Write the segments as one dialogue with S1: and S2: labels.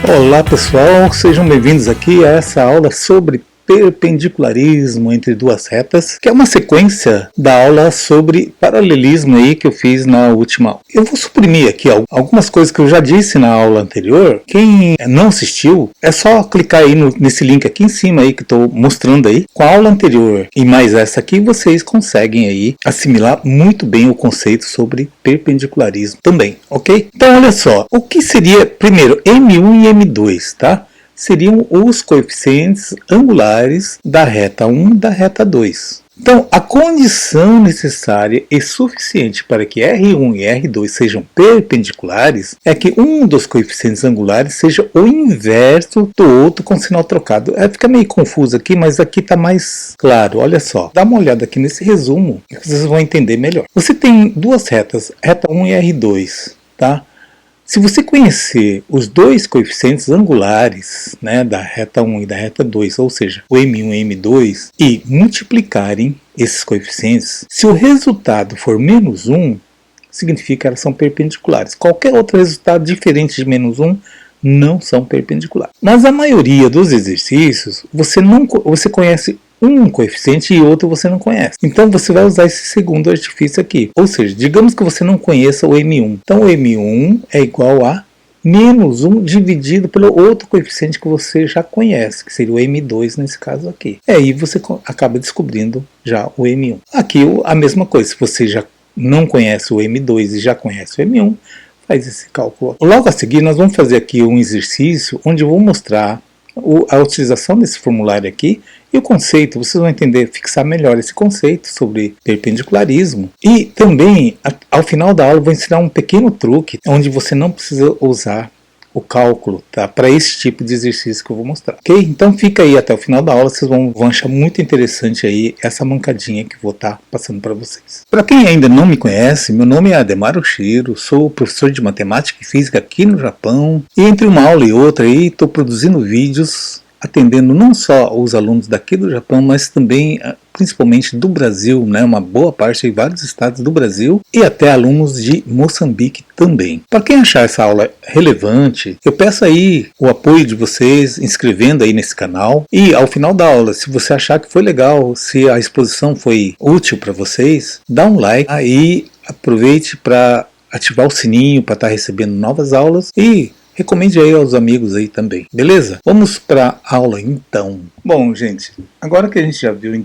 S1: Olá pessoal, sejam bem-vindos aqui a essa aula sobre perpendicularismo entre duas retas, que é uma sequência da aula sobre paralelismo aí que eu fiz na última aula. Eu vou suprimir aqui algumas coisas que eu já disse na aula anterior. Quem não assistiu, é só clicar aí nesse link aqui em cima aí que estou mostrando aí. Com a aula anterior e mais essa aqui, vocês conseguem aí assimilar muito bem o conceito sobre perpendicularismo também, ok? Então olha só, o que seria primeiro M1 e M2, tá? Seriam os coeficientes angulares da reta 1 e da reta 2. Então, a condição necessária e suficiente para que R1 e R2 sejam perpendiculares é que um dos coeficientes angulares seja o inverso do outro com sinal trocado. Fica meio confuso aqui, mas aqui está mais claro. Olha só, dá uma olhada aqui nesse resumo que vocês vão entender melhor. Você tem duas retas, reta 1 e R2, tá? Se você conhecer os dois coeficientes angulares, né, da reta 1 e da reta 2, ou seja, o M1 e M2, e multiplicarem esses coeficientes, se o resultado for menos 1, significa que elas são perpendiculares. Qualquer outro resultado diferente de menos 1 não são perpendiculares. Mas a maioria dos exercícios, você conhece um coeficiente e outro você não conhece. Então você vai usar esse segundo artifício aqui. Ou seja, digamos que você não conheça o M1. Então o M1 é igual a menos 1 dividido pelo outro coeficiente que você já conhece, que seria o M2 nesse caso aqui. E aí você acaba descobrindo já o M1. Aqui a mesma coisa, se você já não conhece o M2 e já conhece o M1, faz esse cálculo. Logo a seguir nós vamos fazer aqui um exercício onde eu vou mostrar a utilização desse formulário aqui e o conceito, vocês vão entender, fixar melhor esse conceito sobre perpendicularismo. E também, ao final da aula, eu vou ensinar um pequeno truque onde você não precisa usar o cálculo, tá? Para esse tipo de exercício que eu vou mostrar, ok? Então fica aí até o final da aula, vocês vão achar muito interessante aí essa mancadinha que eu vou estar passando para vocês. Para quem ainda não me conhece, meu nome é Ademar Oshiro, sou professor de matemática e física aqui no Japão, e entre uma aula e outra aí estou produzindo vídeos atendendo não só os alunos daqui do Japão, mas também principalmente do Brasil, né, uma boa parte de vários estados do Brasil e até alunos de Moçambique também. Para quem achar essa aula relevante, eu peço aí o apoio de vocês inscrevendo aí nesse canal e ao final da aula, se você achar que foi legal, se a exposição foi útil para vocês, dá um like aí, aproveite para ativar o sininho para estar recebendo novas aulas e recomende aí aos amigos aí também, beleza? Vamos para a aula então. Bom, gente, agora que a gente já viu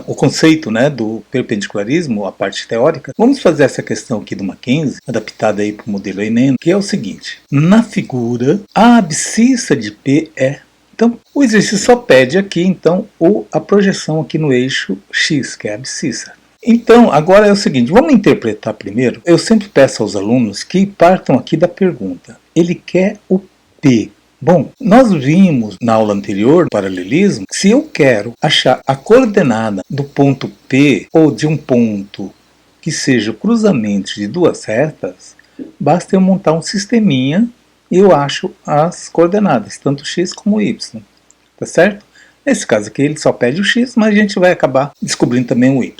S1: o conceito, né, do perpendicularismo, a parte teórica, vamos fazer essa questão aqui do Mackenzie, adaptada aí para o modelo Enem, que é o seguinte. Na figura, a abscissa de P é... Então, o exercício só pede aqui, então, a projeção aqui no eixo X, que é a abscissa. Então, agora é o seguinte, vamos interpretar primeiro. Eu sempre peço aos alunos que partam aqui da pergunta. Ele quer o P. Bom, nós vimos na aula anterior, paralelismo, se eu quero achar a coordenada do ponto P ou de um ponto que seja o cruzamento de duas retas, basta eu montar um sisteminha e eu acho as coordenadas, tanto x como y. Tá certo? Nesse caso aqui ele só pede o x, mas a gente vai acabar descobrindo também o y.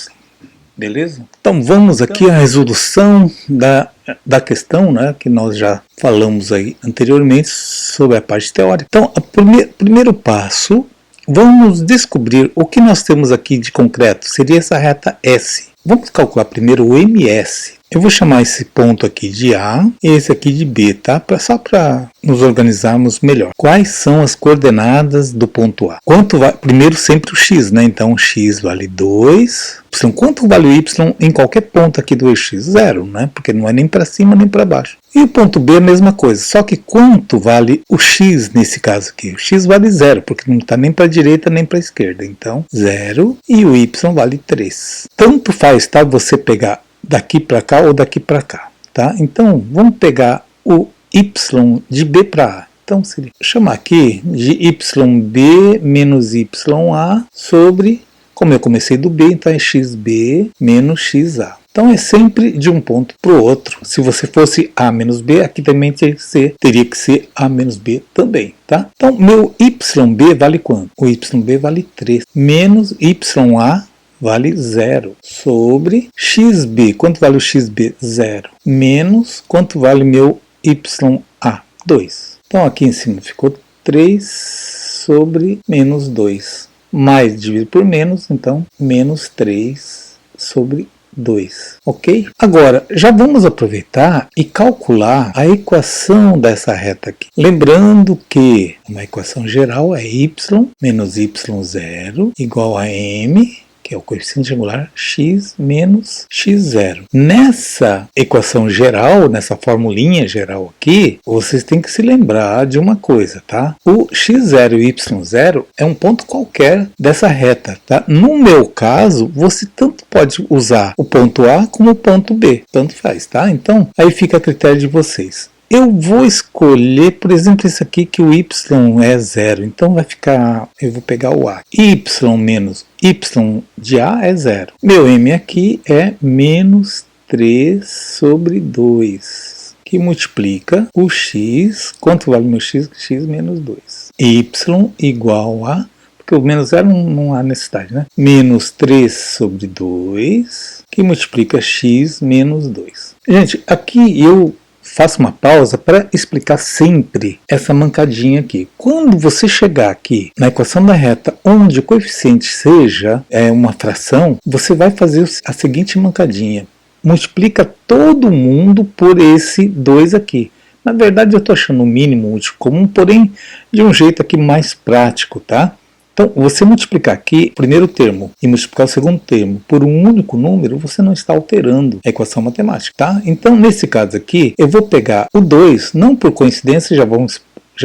S1: Beleza? Então vamos aqui à resolução da questão, né, que nós já falamos aí anteriormente sobre a parte teórica. Então, o primeiro passo, vamos descobrir o que nós temos aqui de concreto. Seria essa reta S. Vamos calcular primeiro o MS. Eu vou chamar esse ponto aqui de A e esse aqui de B, tá? Só para nos organizarmos melhor. Quais são as coordenadas do ponto A? Quanto vale? Primeiro sempre o X, né? Então X vale 2. Quanto vale o Y em qualquer ponto aqui do eixo X? 0, né? Porque não é nem para cima nem para baixo. E o ponto B é a mesma coisa. Só que quanto vale o X nesse caso aqui? O X vale 0, porque não está nem para a direita nem para a esquerda. Então 0 e o Y vale 3. Tanto faz, tá? Você pegar daqui para cá ou daqui para cá, tá? Então, vamos pegar o y de B para A. Então, seria chamar aqui de yb menos ya sobre, como eu comecei do B, então é xb menos xa. Então, é sempre de um ponto para o outro. Se você fosse A menos B, aqui também teria que ser A menos B também, tá? Então, meu yb vale quanto? O yb vale 3, menos ya vale 0, sobre xb. Quanto vale o xb? 0. Menos, quanto vale meu ya? 2. Então aqui em cima ficou 3 sobre menos 2. Mais dividido por menos, então menos 3 sobre 2, ok? Agora, já vamos aproveitar e calcular a equação dessa reta aqui. Lembrando que uma equação geral é y menos y0 igual a m, que é o coeficiente angular, x menos x0. Nessa equação geral, nessa formulinha geral aqui, vocês têm que se lembrar de uma coisa, tá? O x0 e y0 é um ponto qualquer dessa reta, tá? No meu caso, você tanto pode usar o ponto A como o ponto B, tanto faz, tá? Então, aí fica a critério de vocês. Eu vou escolher, por exemplo, esse aqui que o y é 0, então vai ficar, eu vou pegar o A. Y menos y de A é 0. Meu m aqui é menos 3 sobre 2, que multiplica o x, quanto vale meu x? X menos 2. Y igual a, porque o menos 0 não há necessidade, né? Menos 3 sobre 2, que multiplica x menos 2. Gente, aqui eu faço uma pausa para explicar sempre essa mancadinha aqui. Quando você chegar aqui na equação da reta onde o coeficiente seja uma fração, você vai fazer a seguinte mancadinha. Multiplica todo mundo por esse 2 aqui. Na verdade eu estou achando o mínimo útil comum, porém de um jeito aqui mais prático, tá? Então, você multiplicar aqui o primeiro termo e multiplicar o segundo termo por um único número, você não está alterando a equação matemática, tá? Então, nesse caso aqui, eu vou pegar o 2, não por coincidência, já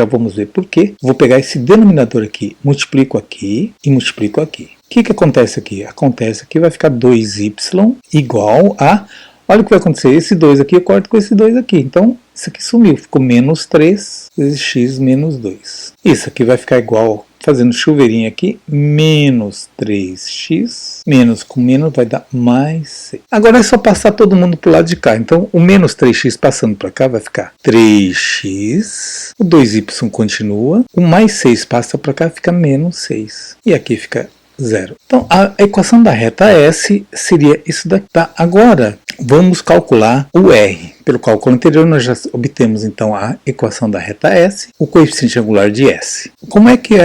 S1: vamos ver por quê. Vou pegar esse denominador aqui, multiplico aqui e multiplico aqui. O que acontece aqui? Acontece que vai ficar 2y igual a... Olha o que vai acontecer, esse 2 aqui eu corto com esse 2 aqui. Então, isso aqui sumiu, ficou menos 3 vezes x menos 2. Isso aqui vai ficar igual, fazendo chuveirinho aqui, menos 3x, menos com menos vai dar mais 6. Agora é só passar todo mundo para o lado de cá. Então, o menos 3x passando para cá vai ficar 3x, o 2y continua, o mais 6 passa para cá, fica menos 6. E aqui fica 0. Então, a equação da reta S seria isso daqui. Tá? Agora, vamos calcular o R. Pelo cálculo anterior, nós já obtemos, então, a equação da reta S, o coeficiente angular de S. Como é que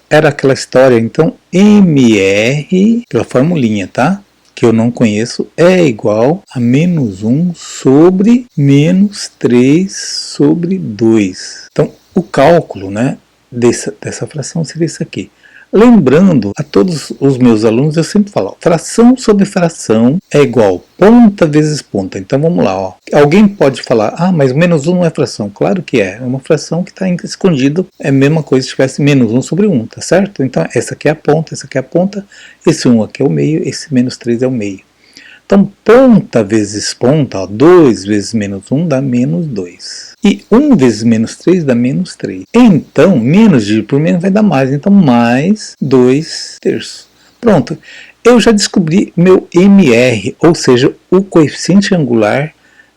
S1: era aquela história? Então, MR, pela formulinha, tá? Que eu não conheço, é igual a menos 1 sobre menos 3 sobre 2. Então, o cálculo, né, dessa fração seria isso aqui. Lembrando a todos os meus alunos, eu sempre falo, ó, fração sobre fração é igual ponta vezes ponta. Então vamos lá, ó. Alguém pode falar, ah, mas menos 1 não é fração. Claro que é uma fração que está escondido, é a mesma coisa se tivesse menos 1 sobre 1, tá certo? Então essa aqui é a ponta, essa aqui é a ponta, esse 1 aqui é o meio, esse menos 3 é o meio. Então ponta vezes ponta, ó, 2 vezes menos 1 dá menos 2. E 1 vezes menos 3 dá menos 3. Então, menos dividido por menos vai dar mais. Então, mais 2 terços. Pronto. Eu já descobri meu MR, ou seja, o coeficiente angular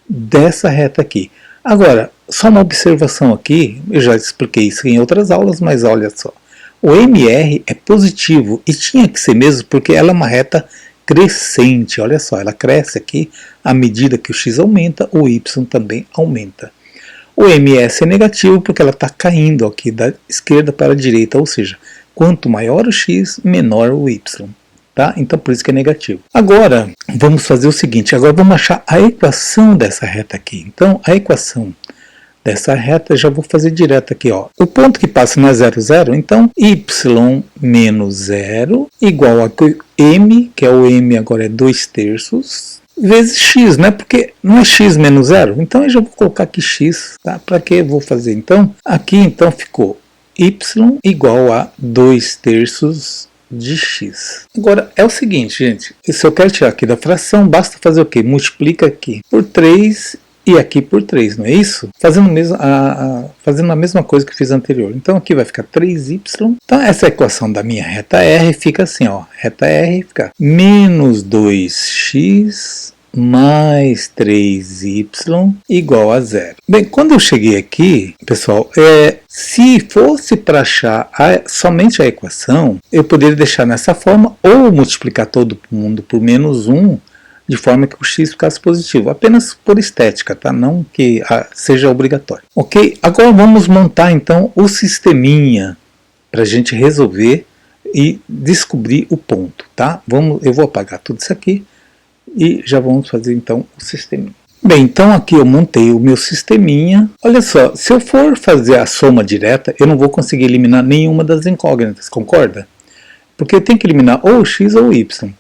S1: dessa reta aqui. Agora, só uma observação aqui. Eu já expliquei isso em outras aulas, mas olha só. O MR é positivo e tinha que ser mesmo porque ela é uma reta crescente. Olha só, ela cresce aqui à medida que o x aumenta, o y também aumenta. O MS é negativo porque ela está caindo aqui da esquerda para a direita, ou seja, quanto maior o x, menor o y. Tá? Então por isso que é negativo. Agora vamos fazer o seguinte, agora vamos achar a equação dessa reta aqui. Então a equação dessa reta já vou fazer direto aqui. Ó. O ponto que passa não é 0, 0, então y menos 0 igual a m, que é o m agora é 2 terços, vezes x, né? Porque não é x menos 0, então eu já vou colocar aqui x, tá? Para que eu vou fazer? Então, aqui então ficou y igual a 2 terços de x. Agora, é o seguinte, gente, se eu quero tirar aqui da fração, basta fazer o quê? Multiplica aqui por 3 e aqui por 3, não é isso? Fazendo a mesma coisa que fiz anterior. Então aqui vai ficar 3y. Então essa equação da minha reta R fica assim, ó. Reta R fica menos 2x mais 3y igual a 0. Bem, quando eu cheguei aqui, pessoal, se fosse para achar somente a equação, eu poderia deixar nessa forma ou multiplicar todo mundo por menos 1, de forma que o x ficasse positivo, apenas por estética, tá? Não que seja obrigatório. Ok? Agora vamos montar então o sisteminha para a gente resolver e descobrir o ponto, tá? Eu vou apagar tudo isso aqui e já vamos fazer então o sisteminha. Bem, então aqui eu montei o meu sisteminha. Olha só, se eu for fazer a soma direta, eu não vou conseguir eliminar nenhuma das incógnitas, concorda? Porque eu tenho que eliminar ou o x ou o y.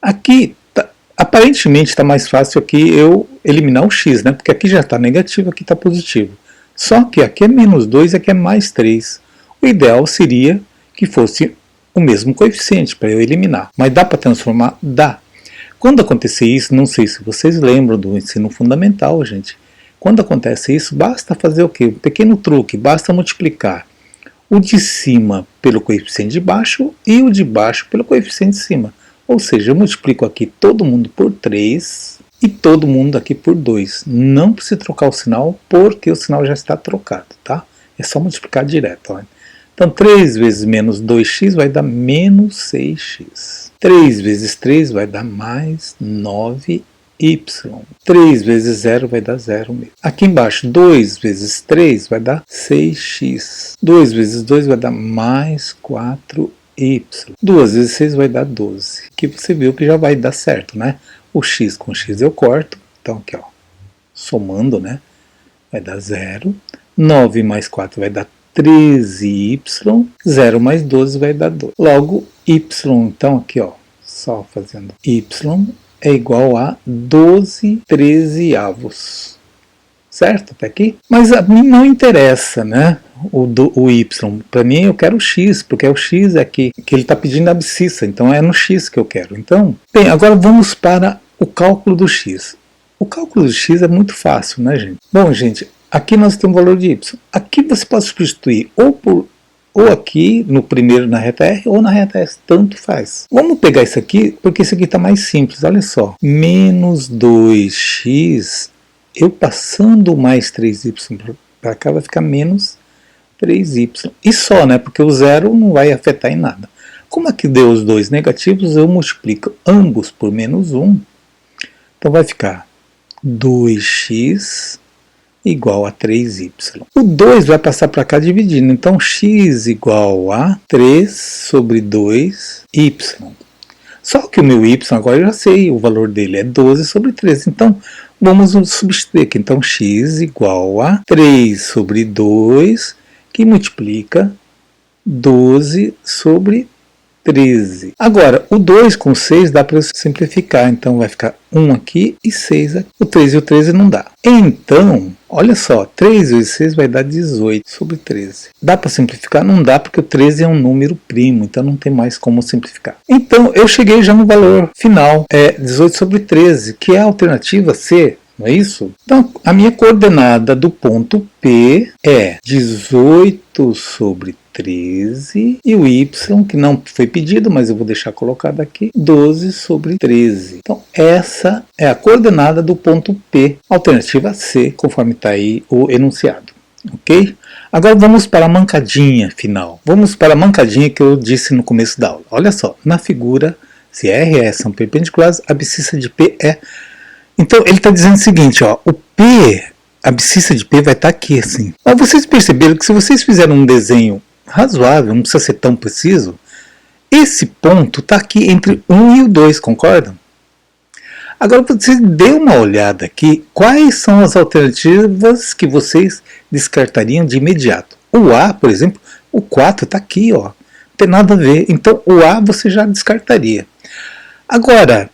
S1: Aqui, aparentemente está mais fácil aqui eu eliminar o x, né? Porque aqui já está negativo, aqui está positivo. Só que aqui é menos 2 e aqui é mais 3. O ideal seria que fosse o mesmo coeficiente para eu eliminar. Mas dá para transformar? Dá. Quando acontecer isso, não sei se vocês lembram do ensino fundamental, gente. Quando acontece isso, basta fazer o quê? Um pequeno truque, basta multiplicar o de cima pelo coeficiente de baixo e o de baixo pelo coeficiente de cima. Ou seja, eu multiplico aqui todo mundo por 3 e todo mundo aqui por 2. Não precisa trocar o sinal, porque o sinal já está trocado, tá? É só multiplicar direto, ó. Então, 3 vezes menos 2x vai dar menos 6x. 3 vezes 3 vai dar mais 9y. 3 vezes 0 vai dar 0 mesmo. Aqui embaixo, 2 vezes 3 vai dar 6x. 2 vezes 2 vai dar mais 4y. 2 vezes 6 vai dar 12. Aqui você viu que já vai dar certo, né? O x com x eu corto. Então, aqui, ó, somando, né? Vai dar 0. 9 mais 4 vai dar 13y, 0 mais 12 vai dar 2. Logo, y, então aqui, ó, só fazendo y, é igual a 12 13avos. Certo? Até aqui? Mas a mim não interessa, né? O y. Para mim eu quero o x, porque é o x aqui que ele está pedindo a abscissa, então é no x que eu quero. Então, bem, agora vamos para o cálculo do x. O cálculo do x é muito fácil, né, gente? Bom, gente, aqui nós temos o valor de y. Aqui você pode substituir ou aqui no primeiro na reta R ou na reta S, tanto faz. Vamos pegar isso aqui, porque isso aqui está mais simples, olha só. Menos 2x, eu passando mais 3y para cá vai ficar menos 3y. E só, né, porque o zero não vai afetar em nada. Como aqui deu os dois negativos, eu multiplico ambos por menos 1. Então vai ficar 2x igual a 3y. O 2 vai passar para cá dividindo, então x igual a 3 sobre 2y. Só que o meu y, agora eu já sei, o valor dele é 12 sobre 13, então vamos substituir aqui. Então x igual a 3 sobre 2, que multiplica 12 sobre 13. Agora, o 2 com 6 dá para simplificar, então vai ficar 1 aqui e 6 aqui. O 3 e o 13 não dá. Então, olha só, 3 vezes 6 vai dar 18 sobre 13. Dá para simplificar? Não dá, porque o 13 é um número primo, então não tem mais como simplificar. Então, eu cheguei já no valor final, é 18 sobre 13, que é a alternativa C, não é isso? Então, a minha coordenada do ponto P é 18 sobre 13 e o y, que não foi pedido, mas eu vou deixar colocado aqui, 12 sobre 13. Então, essa é a coordenada do ponto P, alternativa C, conforme está aí o enunciado. Ok? Agora vamos para a mancadinha final. Vamos para a mancadinha que eu disse no começo da aula. Olha só, na figura, se R e S são perpendiculares, a abscissa de P é... Então, ele está dizendo o seguinte, ó, o P, a abscissa de P vai estar aqui, assim. Mas vocês perceberam que se vocês fizerem um desenho razoável, não precisa ser tão preciso, esse ponto está aqui entre 1 e o 2, concordam? Agora, vocês dêem uma olhada aqui, quais são as alternativas que vocês descartariam de imediato? O A, por exemplo, o 4 está aqui, ó, não tem nada a ver, então o A você já descartaria. Agora,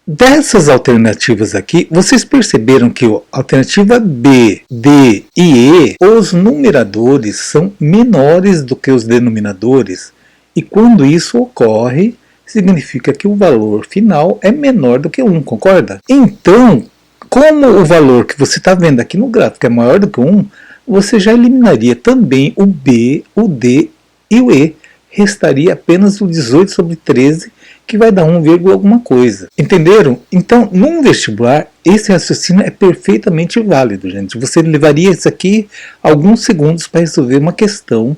S1: dessas alternativas aqui, vocês perceberam que a alternativa B, D e E, os numeradores são menores do que os denominadores, e quando isso ocorre, significa que o valor final é menor do que 1, concorda? Então, como o valor que você está vendo aqui no gráfico é maior do que 1, você já eliminaria também o B, o D e o E. Restaria apenas o 18 sobre 13, que vai dar 1, alguma coisa. Entenderam? Então, num vestibular, esse raciocínio é perfeitamente válido, gente. Você levaria isso aqui alguns segundos para resolver uma questão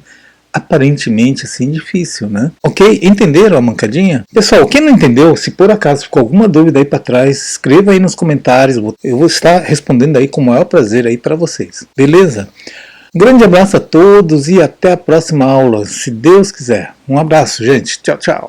S1: aparentemente assim difícil, né? Ok? Entenderam a mancadinha? Pessoal, quem não entendeu, se por acaso ficou alguma dúvida aí para trás, escreva aí nos comentários, eu vou estar respondendo aí com o maior prazer aí para vocês, beleza? Um grande abraço a todos e até a próxima aula, se Deus quiser. Um abraço, gente. Tchau, tchau.